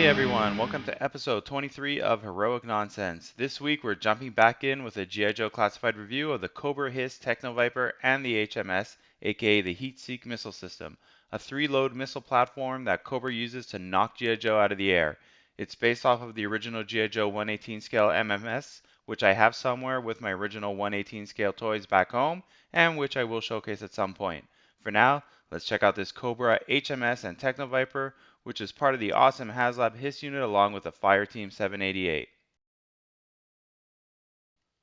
everyone, welcome to episode 23 of Heroic Nonsense. This week we're jumping back in with a G.I. Joe classified review of the Cobra H.I.S., Techno-Viper and the H.M.S, aka the Heetseek Missile System, a 3-load missile platform that Cobra uses to knock G.I. Joe out of the air. It's based off of the original G.I. Joe 118 scale MMS, which I have somewhere with my original 118 scale toys back home, and which I will showcase at some point. For now, let's check out this Cobra H.M.S and Techno-Viper, which is part of the awesome HASLAB HISS unit along with the Fireteam 788.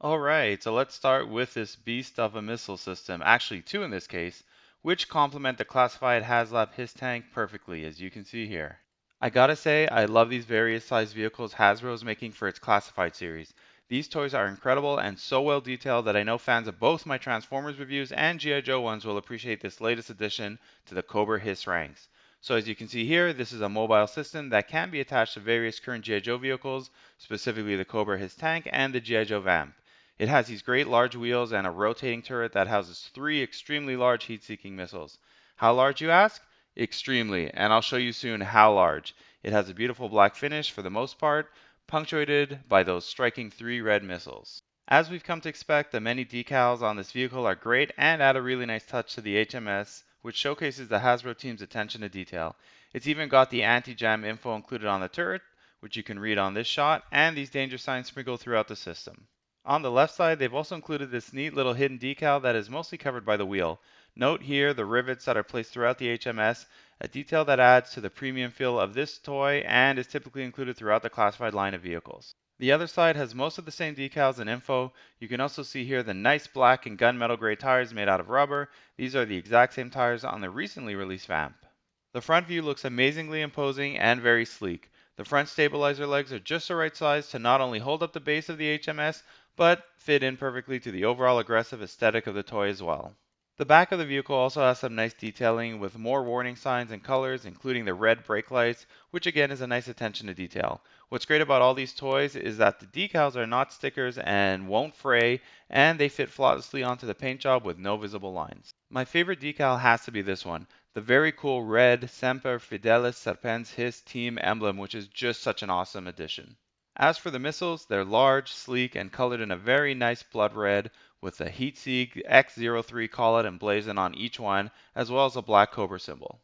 Alright, so let's start with this beast of a missile system, actually two in this case, which complement the classified HASLAB HISS tank perfectly, as you can see here. I gotta say, I love these various size vehicles Hasbro is making for its classified series. These toys are incredible and so well detailed that I know fans of both my Transformers reviews and G.I. Joe ones will appreciate this latest addition to the Cobra HISS ranks. So as you can see here, this is a mobile system that can be attached to various current G.I. Joe vehicles, specifically the Cobra HISS tank and the G.I. Joe Vamp. It has these great large wheels and a rotating turret that houses 3 extremely large heat-seeking missiles. How large, you ask? Extremely, and I'll show you soon how large. It has a beautiful black finish for the most part, punctuated by those striking 3 red missiles. As we've come to expect, the many decals on this vehicle are great and add a really nice touch to the HMS, which showcases the Hasbro team's attention to detail. It's even got the anti-jam info included on the turret, which you can read on this shot, and these danger signs sprinkled throughout the system. On the left side, they've also included this neat little hidden decal that is mostly covered by the wheel. Note here the rivets that are placed throughout the HMS, a detail that adds to the premium feel of this toy and is typically included throughout the classified line of vehicles. The other side has most of the same decals and info. You can also see here the nice black and gunmetal gray tires made out of rubber. These are the exact same tires on the recently released Vamp. The front view looks amazingly imposing and very sleek. The front stabilizer legs are just the right size to not only hold up the base of the HMS, but fit in perfectly to the overall aggressive aesthetic of the toy as well. The back of the vehicle also has some nice detailing with more warning signs and colors, including the red brake lights, which again is a nice attention to detail. What's great about all these toys is that the decals are not stickers and won't fray, and they fit flawlessly onto the paint job with no visible lines. My favorite decal has to be this one, the very cool red Semper Fidelis Serpens HISS team emblem, which is just such an awesome addition. As for the missiles, they're large, sleek, and colored in a very nice blood red with the Heetseek X03 collet emblazoned on each one, as well as a black Cobra symbol.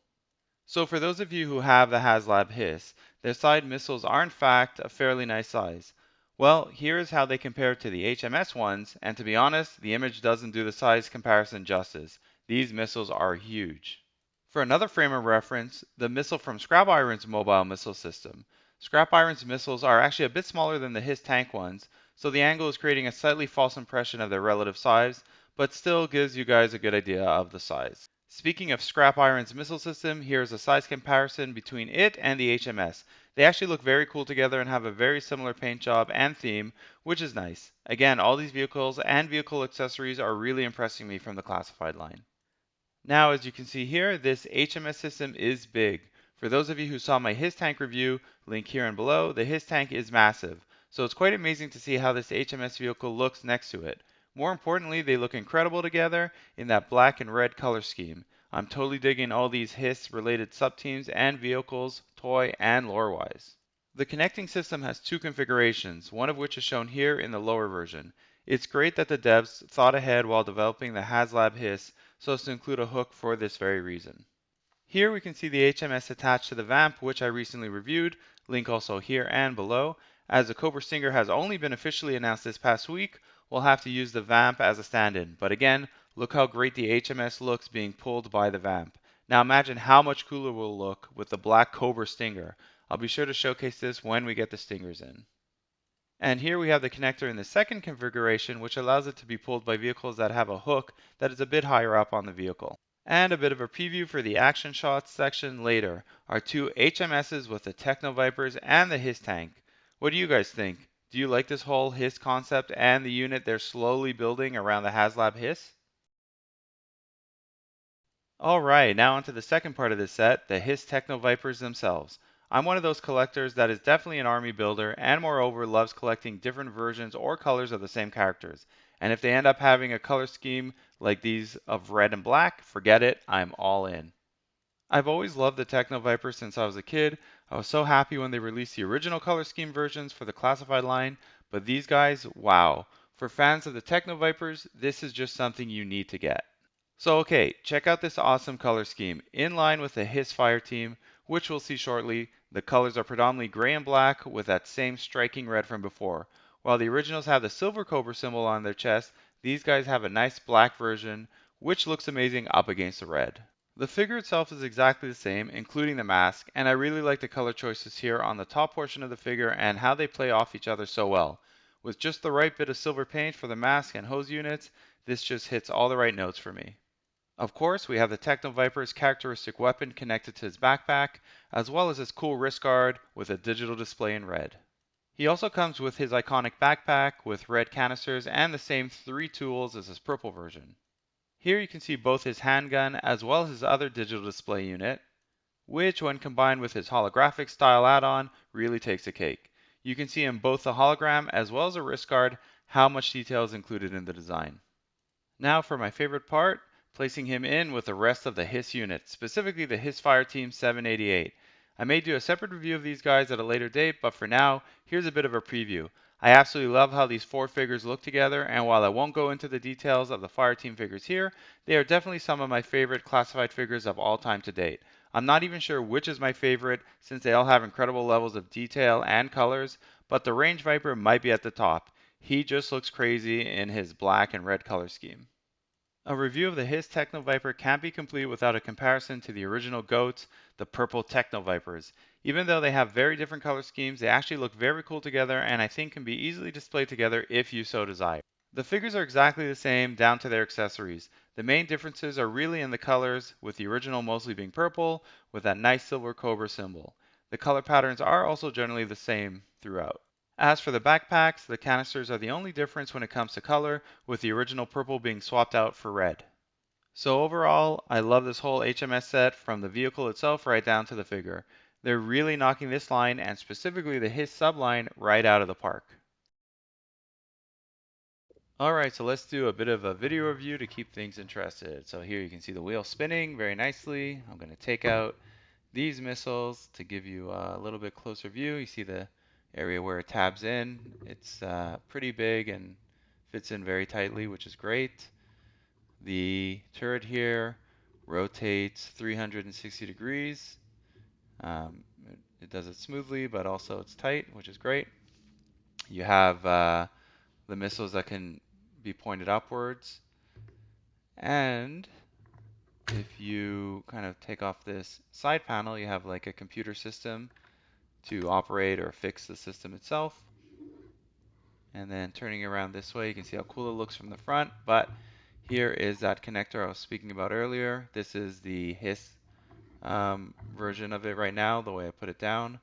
So for those of you who have the HASLAB HISS, their side missiles are in fact a fairly nice size. Well, here is how they compare to the HMS ones, and to be honest, the image doesn't do the size comparison justice. These missiles are huge. For another frame of reference, the missile from Scrap Iron's mobile missile system. Scrap Iron's missiles are actually a bit smaller than the HISS tank ones, so the angle is creating a slightly false impression of their relative size, but still gives you guys a good idea of the size. Speaking of Scrap Iron's missile system, here's a size comparison between it and the HMS. They actually look very cool together and have a very similar paint job and theme, which is nice. Again, all these vehicles and vehicle accessories are really impressing me from the classified line. Now, as you can see here, this HMS system is big. For those of you who saw my HISS tank review, link here and below, the HISS tank is massive. So it's quite amazing to see how this HMS vehicle looks next to it. More importantly, they look incredible together in that black and red color scheme. I'm totally digging all these HISS related sub-teams and vehicles, toy and lore-wise. The connecting system has 2 configurations, one of which is shown here in the lower version. It's great that the devs thought ahead while developing the HASLAB HISS so as to include a hook for this very reason. Here we can see the HMS attached to the Vamp, which I recently reviewed, link also here and below. As the Cobra Stinger has only been officially announced this past week, we'll have to use the Vamp as a stand-in. But again, look how great the HMS looks being pulled by the Vamp. Now imagine how much cooler it will look with the black Cobra Stinger. I'll be sure to showcase this when we get the Stingers in. And here we have the connector in the second configuration, which allows it to be pulled by vehicles that have a hook that is a bit higher up on the vehicle. And a bit of a preview for the action shots section later, our 2 HMSs with the Techno-Vipers and the HISS tank. What do you guys think? Do you like this whole HISS concept and the unit they're slowly building around the HASLAB HISS? Alright, now onto the second part of this set, the HISS Techno-Vipers themselves. I'm one of those collectors that is definitely an army builder and moreover loves collecting different versions or colors of the same characters. And if they end up having a color scheme like these of red and black, forget it, I'm all in. I've always loved the Techno-Viper since I was a kid. I was so happy when they released the original color scheme versions for the classified line, but these guys, wow. For fans of the Techno-Vipers, this is just something you need to get. So okay, check out this awesome color scheme. In line with the HISS fire team, which we'll see shortly, the colors are predominantly gray and black with that same striking red from before. While the originals have the silver cobra symbol on their chest, these guys have a nice black version, which looks amazing up against the red. The figure itself is exactly the same, including the mask, and I really like the color choices here on the top portion of the figure and how they play off each other so well. With just the right bit of silver paint for the mask and hose units, this just hits all the right notes for me. Of course, we have the Techno-Viper's characteristic weapon connected to his backpack, as well as his cool wrist guard with a digital display in red. He also comes with his iconic backpack with red canisters and the same 3 tools as his purple version. Here you can see both his handgun as well as his other digital display unit, which when combined with his holographic style add-on really takes the cake. You can see in both the hologram as well as a wrist guard how much detail is included in the design. Now for my favorite part, placing him in with the rest of the HISS unit, specifically the HISS Fire Team 788. I may do a separate review of these guys at a later date, but for now, here's a bit of a preview. I absolutely love how these 4 figures look together, and while I won't go into the details of the Fire Team figures here, they are definitely some of my favorite classified figures of all time to date. I'm not even sure which is my favorite, since they all have incredible levels of detail and colors, but the Range Viper might be at the top. He just looks crazy in his black and red color scheme. A review of the HISS Techno-Viper can't be complete without a comparison to the original GOATs, the purple Techno-Vipers. Even though they have very different color schemes, they actually look very cool together and I think can be easily displayed together if you so desire. The figures are exactly the same down to their accessories. The main differences are really in the colors, with the original mostly being purple with that nice silver cobra symbol. The color patterns are also generally the same throughout. As for the backpacks, the canisters are the only difference when it comes to color, with the original purple being swapped out for red. So overall, I love this whole HMS set from the vehicle itself right down to the figure. They're really knocking this line and specifically the HISS subline right out of the park. Alright, so let's do a bit of a video review to keep things interested. So here you can see the wheel spinning very nicely. I'm going to take out these missiles to give you a little bit closer view. You see the area where it tabs in. It's pretty big and fits in very tightly, which is great. The turret here rotates 360 degrees. It does it smoothly, but also it's tight, which is great. You have the missiles that can be pointed upwards. And if you kind of take off this side panel, you have like a computer system to operate or fix the system itself. And then turning around this way, you can see how cool it looks from the front. But here is that connector I was speaking about earlier. This is the HISS version of it right now, the way I put it down.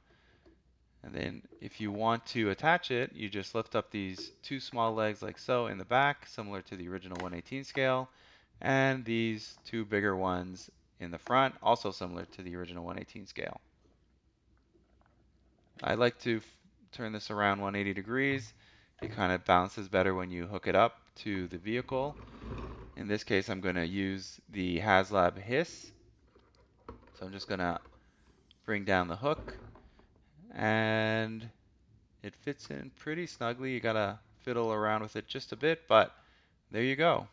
And then if you want to attach it, you just lift up these 2 small legs like so in the back, similar to the original 1/18 scale, and these 2 bigger ones in the front, also similar to the original 1/18 scale. I like to turn this around 180 degrees. It kind of balances better when you hook it up to the vehicle. In this case, I'm going to use the HasLab HISS. So I'm just going to bring down the hook and it fits in pretty snugly. You got to fiddle around with it just a bit, but there you go.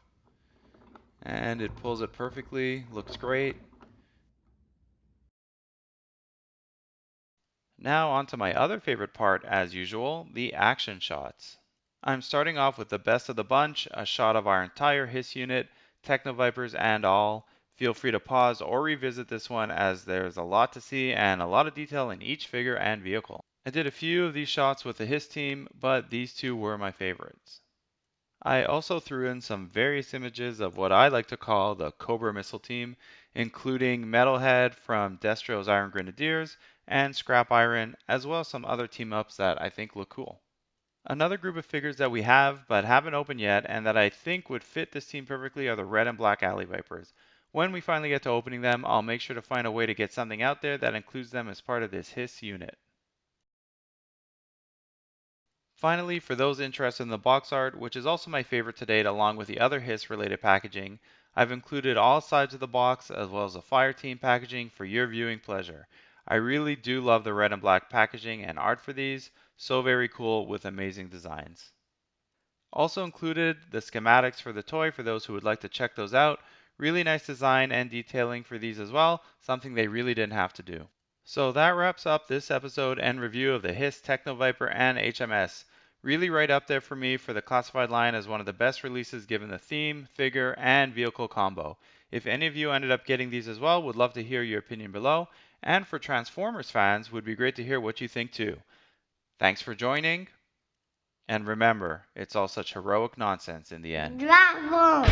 And it pulls it perfectly, looks great. Now on to my other favorite part, as usual, the action shots. I'm starting off with the best of the bunch, a shot of our entire HISS unit, Techno-Vipers and all. Feel free to pause or revisit this one as there's a lot to see and a lot of detail in each figure and vehicle. I did a few of these shots with the HISS team, but these 2 were my favorites. I also threw in some various images of what I like to call the Cobra Missile Team, including Metalhead from Destro's Iron Grenadiers and Scrap Iron, as well as some other team-ups that I think look cool. Another group of figures that we have but haven't opened yet and that I think would fit this team perfectly are the red and black Alley Vipers. When we finally get to opening them, I'll make sure to find a way to get something out there that includes them as part of this HISS unit. Finally, for those interested in the box art, which is also my favorite to date along with the other HISS related packaging, I've included all sides of the box as well as the fire team packaging for your viewing pleasure. I really do love the red and black packaging and art for these, so very cool with amazing designs. Also included the schematics for the toy for those who would like to check those out. Really nice design and detailing for these as well, something they really didn't have to do. So that wraps up this episode and review of the HISS Techno-Viper and HMS. Really right up there for me for the classified line as one of the best releases given the theme, figure, and vehicle combo. If any of you ended up getting these as well, would love to hear your opinion below. And for Transformers fans, would be great to hear what you think too. Thanks for joining, and remember, it's all such heroic nonsense in the end. Bravo!